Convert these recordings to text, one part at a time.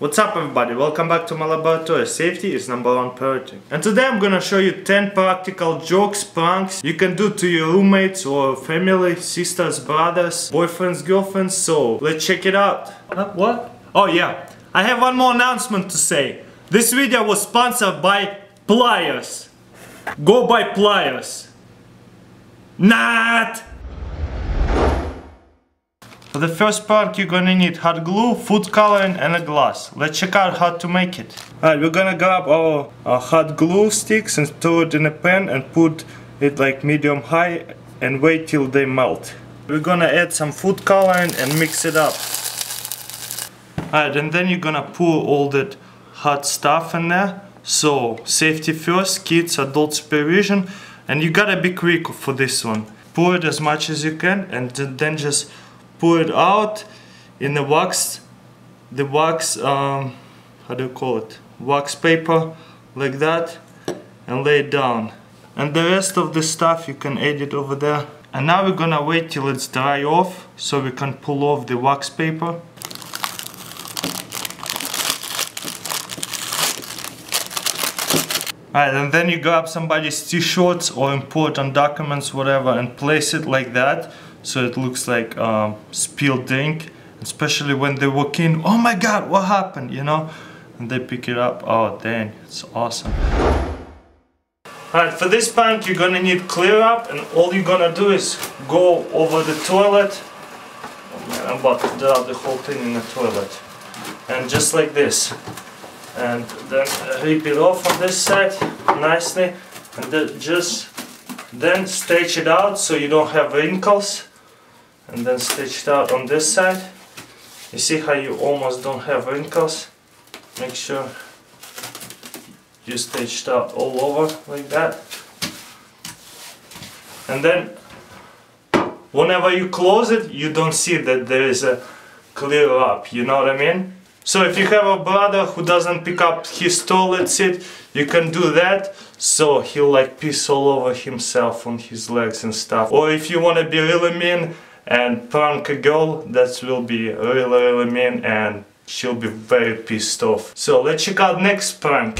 What's up everybody, welcome back to my laboratory. Safety is #1 priority. And today I'm gonna show you 10 practical jokes, pranks you can do to your roommates or family, sisters, brothers, boyfriends, girlfriends. So let's check it out. What? Oh yeah, I have one more announcement to say. This video was sponsored by pliers. Go buy pliers. Not! For the first part you're gonna need hot glue, food coloring and a glass. Let's check out how to make it. Alright, we're gonna grab our hot glue sticks and throw it in a pan and put it like medium high and wait till they melt. We're gonna add some food coloring and mix it up. Alright, and then you're gonna pour all that hot stuff in there. So, safety first, kids, adult supervision, and you gotta be quick for this one. Pour it as much as you can and then just pour it out in the wax, how do you call it? Wax paper, like that, and lay it down. And the rest of the stuff you can add it over there. And now we're gonna wait till it's dry off, so we can pull off the wax paper. Alright, and then you grab somebody's t-shirts or important documents, whatever, and place it like that. So it looks like spilled ink, especially when they walk in. Oh my god, what happened, you know? And they pick it up. Oh dang, it's awesome. Alright, for this prank you're gonna need clear up, and all you're gonna do is go over the toilet. Oh man, I'm about to drop the whole thing in the toilet. And just like this. And then rip it off on this side nicely, and then stretch it out so you don't have wrinkles. And then stitch it out on this side. You see how you almost don't have wrinkles? Make sure you stitch it out all over like that. And then whenever you close it, you don't see that there is a clear up, you know what I mean? So if you have a brother who doesn't pick up his toilet seat, you can do that, so he'll like piss all over himself on his legs and stuff. Or if you want to be really mean and prank a girl, that will be really mean and she'll be very pissed off. So let's check out next prank.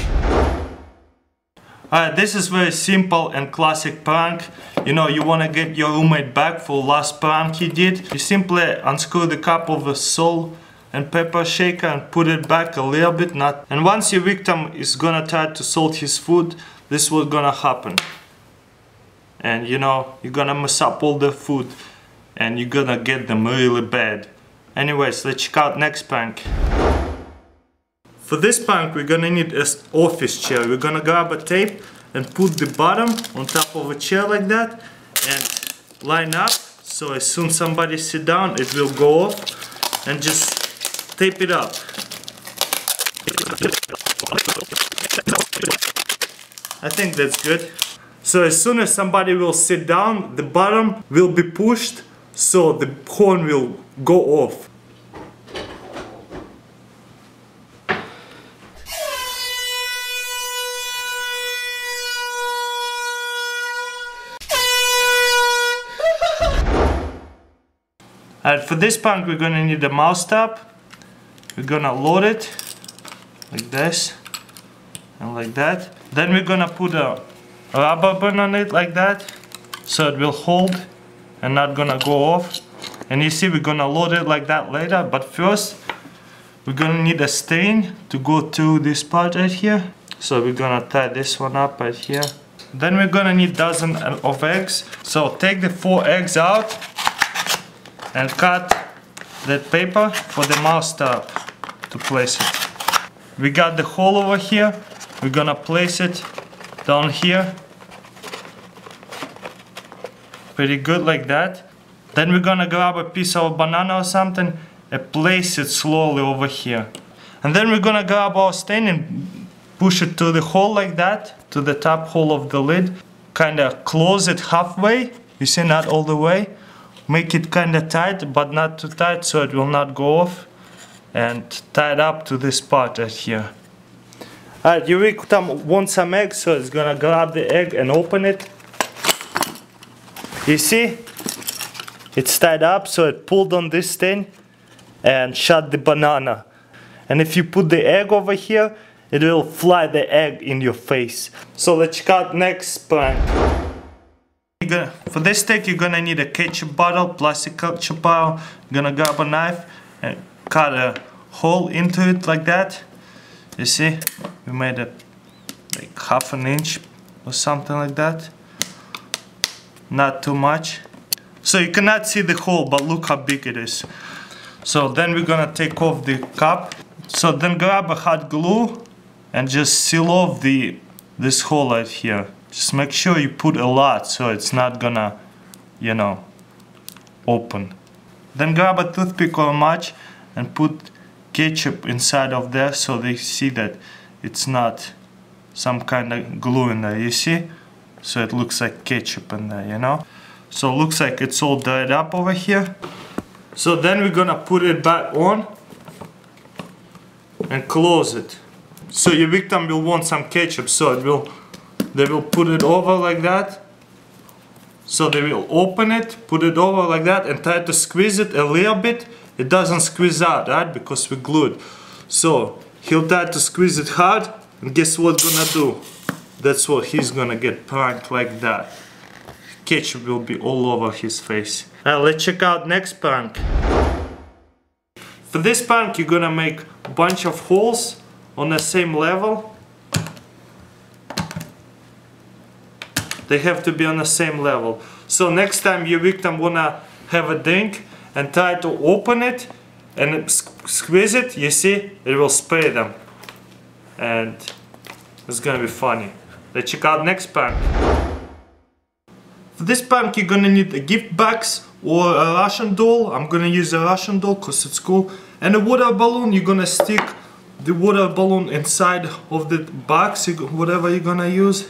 Alright, this is very simple and classic prank. You know, you want to get your roommate back for last prank he did. You simply unscrew the cap of a salt and pepper shaker and put it back a little bit. And once your victim is gonna try to salt his food, this will gonna happen. And you know, you're gonna mess up all the food and you're gonna get them really bad. Anyways, let's check out next prank. For this prank we're gonna need an office chair. We're gonna grab a tape and put the bottom on top of a chair like that and line up, so as soon as somebody sit down it will go off, and just tape it up. I think that's good. So as soon as somebody will sit down, the bottom will be pushed, so the horn will go off. Alright, for this prank we're gonna need a mouse tab. We're gonna load it like this and like that. Then we're gonna put a rubber band on it like that, so it will hold and not gonna go off. And you see, we're gonna load it like that later, but first we're gonna need a stain to go through this part right here. So we're gonna tie this one up right here. Then we're gonna need dozen of eggs. So take the 4 eggs out and cut that paper for the mouse tab to place it. We got the hole over here. We're gonna place it down here. Pretty good like that. Then we're gonna grab a piece of banana or something and place it slowly over here. And then we're gonna grab our stain and push it to the hole like that, to the top hole of the lid. Kinda close it halfway. You see, not all the way. Make it kinda tight, but not too tight so it will not go off. And tie it up to this part right here. Alright, you want some eggs, so it's gonna grab the egg and open it. You see? It's tied up, so it pulled on this thing and shut the banana. and if you put the egg over here, it will fly the egg in your face. So let's check out next prank. For this steak, you're gonna need a ketchup bottle, plastic ketchup bottle. You're gonna grab a knife and cut a hole into it like that. You see, we made it like half an inch or something like that. Not too much. So you cannot see the hole, but look how big it is. So then we're gonna take off the cap. So then grab a hot glue and just seal off this hole right here. Just make sure you put a lot so it's not gonna, you know, open. Then grab a toothpick or a match and put ketchup inside of there so they see that it's not some kind of glue in there, you see? So it looks like ketchup in there, you know? So it looks like it's all dried up over here. So then we're gonna put it back on and close it. So your victim will want some ketchup, so they will put it over like that. So they will open it, put it over like that and try to squeeze it a little bit. It doesn't squeeze out, right? Because we glued. So he'll try to squeeze it hard, and guess what gonna do? That's what he's gonna get pranked like that. Ketchup will be all over his face. Let's check out next prank. For this prank, you're gonna make a bunch of holes on the same level. They have to be on the same level. So next time your victim wanna have a drink and try to open it and squeeze it, you see, it will spray them. And it's gonna be funny. Let's check out next prank. For this prank, you're gonna need a gift box or a Russian doll. I'm gonna use a Russian doll because it's cool. And a water balloon. You're gonna stick the water balloon inside of the box, whatever you're gonna use.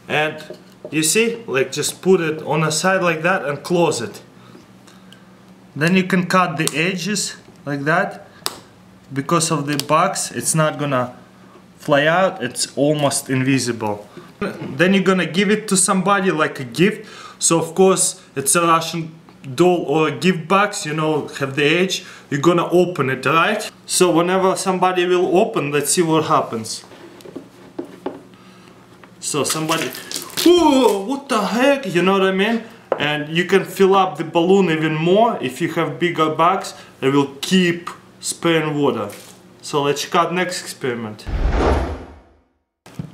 And you see, like just put it on a side like that and close it. Then you can cut the edges like that. Because of the box, it's not gonna fly out, it's almost invisible. Then you're gonna give it to somebody like a gift. So of course it's a Russian doll or a gift box, you know, have the edge. You're gonna open it, right? So whenever somebody will open, let's see what happens. So somebody, oh, what the heck, you know what I mean? And you can fill up the balloon even more. If you have bigger box, it will keep spraying water. So let's check out next experiment.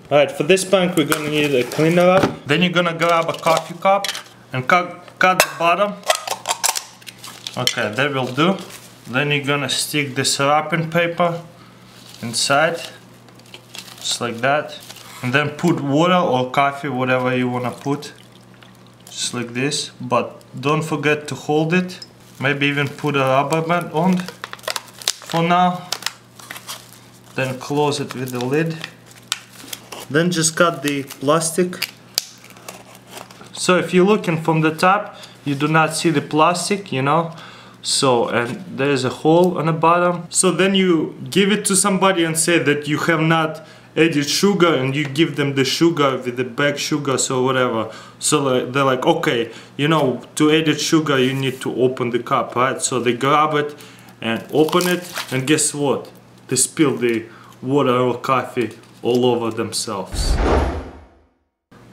Alright, for this prank we're gonna need a cleaner up. Then you're gonna grab a coffee cup and cut the bottom. Okay, that will do. Then you're gonna stick this wrapping paper inside, just like that. And then put water or coffee, whatever you wanna put, just like this. But don't forget to hold it. Maybe even put a rubber band on for now. Then close it with the lid. Then just cut the plastic. So if you're looking from the top, you do not see the plastic, you know. So, and there's a hole on the bottom. So then you give it to somebody and say that you have not added sugar, and you give them the sugar with the bag sugar, so whatever. So they're like, okay, you know, to add sugar you need to open the cup, right? So they grab it and open it, and guess what? They spill the water or coffee all over themselves.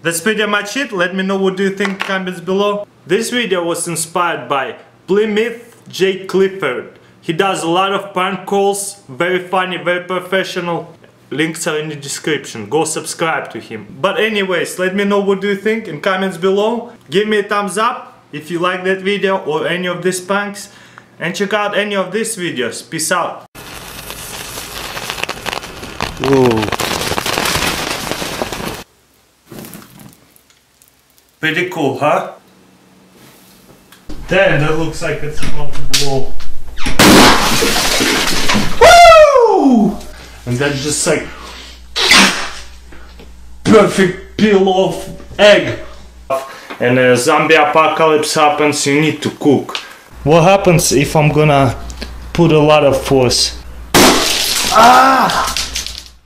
That's pretty much it. Let me know what do you think in the comments below. This video was inspired by Plymouth J. Clifford. He does a lot of prank calls, very funny, very professional. Links are in the description. Go subscribe to him. But anyways, let me know what do you think in comments below. Give me a thumbs up if you like that video or any of these pranks. And check out any of these videos. Peace out. Whoa. Pretty cool, huh? Damn, that looks like it's about to blow. Woo! And that's just like perfect peel off egg. And a zombie apocalypse happens, you need to cook. What happens if I'm gonna put a lot of force? Ah!